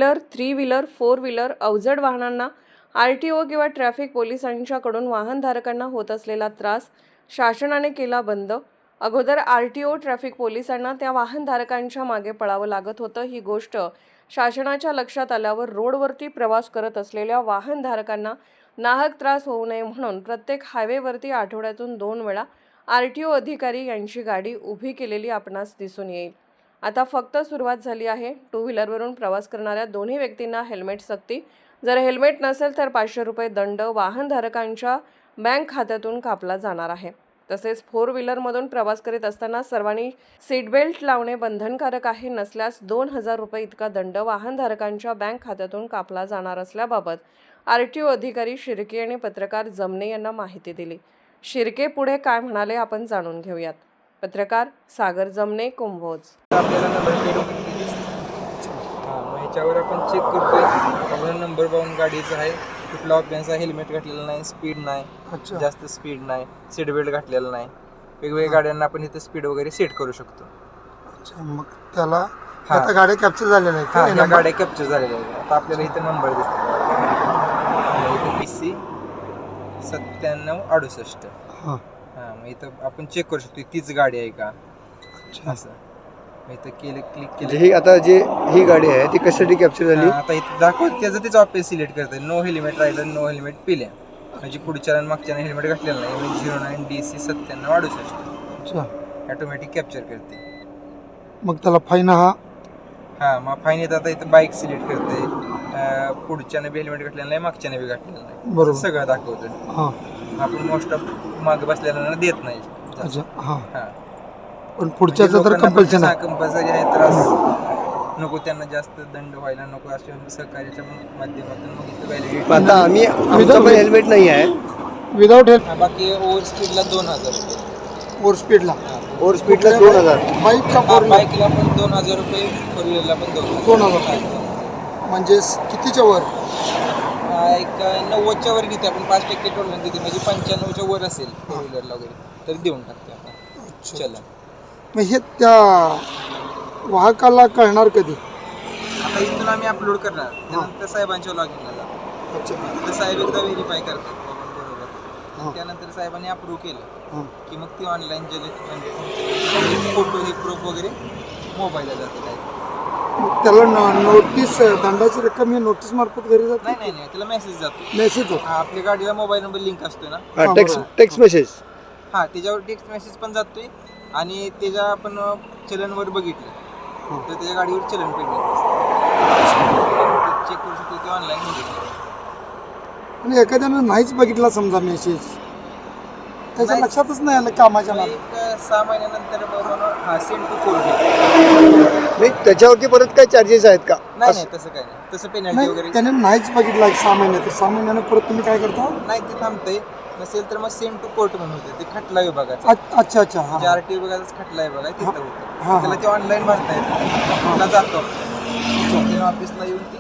Wheeler, 3 wheeler, 4 wheeler अवजड वाहनांना RTO किंवा ट्रॅफिक पोलिसांच्याकडून वाहनधारकांना होत असलेला त्रास शासनाने केला बंद। अगोदर RTO ट्रॅफिक पोलिसांना त्या वाहनधारकांच्या मागे पळावं लागत होतं। ही गोष्ट शासनाच्या लक्षात आल्यावर रोडवरती प्रवास करत असलेल्या वाहनधारकांना नाहक त्रास होऊ नये म्हणून प्रत्येक हायवेवरती आठवड्यातून 2 वेळा RTO अधिकारी यांची गाडी उभी केलेली आपणास दिसून येईल। आता फक्त सुरुवात झाली आहे। 2 व्हीलरवरून प्रवास करणाऱ्या दोन्ही व्यक्तींना हेल्मेट सक्ती, जर हेल्मेट नसेल तर 500 रुपये दंड वाहनधारकांच्या बँक खात्यातून कापला जाणार आहे। तसेच 4 व्हीलरमधून प्रवास करीत असताना सर्वांनी सीट बेल्ट लावणे बंधनकारक आहे, नसल्यास 2000 रुपये इतका दंड वाहनधारकांच्या बँक खात्यातून कापला जाणार असल्याबाबत RTO अधिकारी शिर्के आणि पत्रकार जमने यांना माहिती दिली। शिर्के पुढे काय म्हणाले आपण जाणून घेऊयात। पत्रकार सागर जमने, कुंभोज। आपल्याला नंबर प्लेट वगैरे दिसते, मग ह्याच्यावर आपण चेक करतोय आपला नंबर पाहून गाडीचा आहे, कुठला ऑप्शन्स आहे, हेल्मेट घातलेलं नाही, स्पीड नाही, जास्त स्पीड नाही, सीट बेल्ट घातलेलं नाही, वेगवेगळ्या गाड्यांना आपण इथे स्पीड वगैरे सेट करू शकतो। अच्छा, मग त्याला आता गाड्या कॅप्चर झालेल्या आहेत का? ह्या गाड्या कॅप्चर झालेल्या आहेत। आता आपल्याला इथे नंबर दिसतो, इथे PC 9768। मग इथं आपण चेक करू शकतो तीच गाडी आहे का असं। इथं क्लिक केलं ही आता ही गाडी आहे ती कशासाठी कॅप्चर झाली? आता इथं दाखवत त्याचं तेच ऑप्शन सिलेक्ट करतं, no helmet rider, no helmet पिल्या, म्हणजे पुढच्या आणि मागच्या हेल्मेट घातलेलं नाही, 09 DC 9768। अच्छा, ऑटोमॅटिक कॅप्चर करते। मग त्याला फाईन मग फाईन येतं। आता इथं बाईक सिलेक्ट करते, पुढच्याने बी हेल्मेट घातलेलं नाही, मागच्याने बी घातलेलं नाही, बरोबर सगळं दाखवतं। आपण मोस्ट ऑफ मागे बसलेल्यांना देत नाही। अच्छा, पण पुढच्याचं तर कंपल्शन आहे, कंपल्सरी आहे, त्रास नको त्यांना, जास्त दंड व्हायला नको, अशा सहकार्याच्या माध्यमातून मग इथं व्हॅलिडिटी। आता आमचं पण हेल्मेट नाही आहे विदाउट हेल्मेट। बाकी ओव्हर स्पीडला 2000 रुपये, ओव्हर स्पीडला 2000, बाईकला पण 2000 रुपये, फोर व्हीलरला पण 2000। म्हणजे कितीच्या वर? एक 90च्या वर घेते आपण, 5% टोलरन्स देते, म्हणजे 95च्या वर असेल फोर व्हीलरला वगैरे तर देऊन टाकते आपण। चला, मग हे त्या वाहकाला कळणार कधी? आता इथून आम्ही अपलोड करणार, त्यानंतर साहेबांच्या लॉगिनला जातो। अच्छा, तिथं साहेब एकदा व्हेरीफाय करतात बरोबर, त्यानंतर साहेबांनी अप्रूव्ह केलं की मग ती ऑनलाईन म्हणजे फोटो हे प्रूफ वगैरे मोबाईलला जाते काय। मग त्याला नोटीस, दंडाची रक्कम ही नोटीस मार्फत घरी जाते? नाही, त्याला मेसेज जातो, मेसेज आपल्या गाडीला मोबाईल नंबर लिंक असतोय ना, टेक्स्ट मेसेज, त्याच्यावर टेक्स्ट मेसेज पण जातोय, आणि त्याच्या आपण चलनवर बघितलं तर त्याच्या गाडीवर चलन पेमेंट चेक करू शकतो ते ऑनलाईन। आणि एखाद्यानं नाहीच बघितला समजा मेसेज, त्याच्या लक्षातच नाही आलं कामाच्या नादात, एक 6 महिन्यानंतर सेंड टू कोड नाही, त्याच्यावरती परत काय चार्जेस आहेत का? नाही, तसं काय नाही, तसं पेनल्टी वगैरे त्याने नाहीच बघितला 6 महिन्यात, 6 महिन्यानं परत तुम्ही काय करता? नाही, ते थांबतंय, नसेल तर मग सेंड टू कोर्ट म्हणून होते, ते खटला विभागाचा। अच्छा, RTO विभागाचाच खटला विभाग आहे, तिथं होतं, त्याला ते ऑनलाईन भरता येतं, त्याला जातो त्या ऑफिसला येऊन ती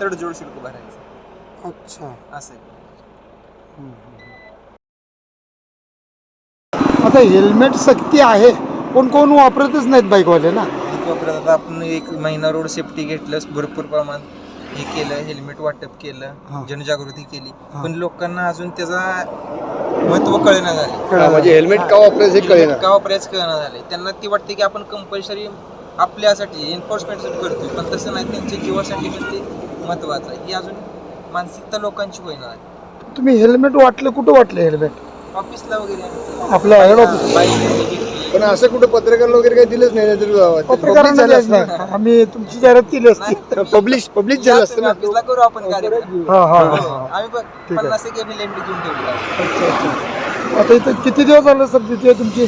तडजोड शुल्क भरायचं। अच्छा, असं आहे। आता हेल्मेट सक्ती आहे, कोण वापरतच नाहीत बाईकवाले ना। वापरत आता आपण 1 महिना रोड सेफ्टी घेतलं, भरपूर प्रमाणात हे केलं, हेल्मेट वाटप केलं, जनजागृती केली, पण लोकांना अजून त्याचा महत्व कळेना झाले, म्हणजे हेल्मेट का वापरायचं कळेना झाले। त्यांना ती वाटते की आपण कंपल्सरी आपल्यासाठी एन्फोर्समेंटसाठी करतोय, पण तसं नाही, त्यांच्या जीवासाठी पण ते महत्वाचं आहे। ही अजून मानसिकता लोकांची होईना झाली। तुम्ही हेल्मेट कुठं वाटलं हेल्मेट? ऑफिसला वगैरे, आपलं हेड ऑफिस। पण असं कुठं पत्रकार वगैरे काही दिलंच नाही, पत्रकारांना दिलंच नाही, आम्ही तुमची जाहिरात केली असती, पब्लिश झालं असतं ना। ऑफिसला करू आपण कार्यक्रम, आम्ही 50 एक हेल्मेट घेऊन ठेवलं। आता इथं किती दिवस झालं सर तिथे तुमची?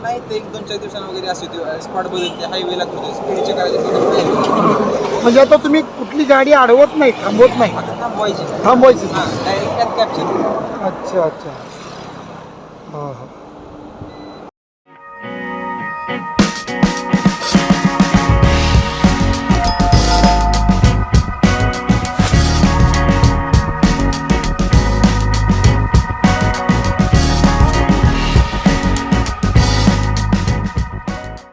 नाही, ते 1-2-4 दिवसांना वगैरे असते, स्पॉट बदलते, हायवेला स्पीडचे करायचे, म्हणजे आता तुम्ही कुठली गाडी अडवत नाही, थांबवत नाही? थांबवायची डायरेक्ट कॅप्चर। अच्छा,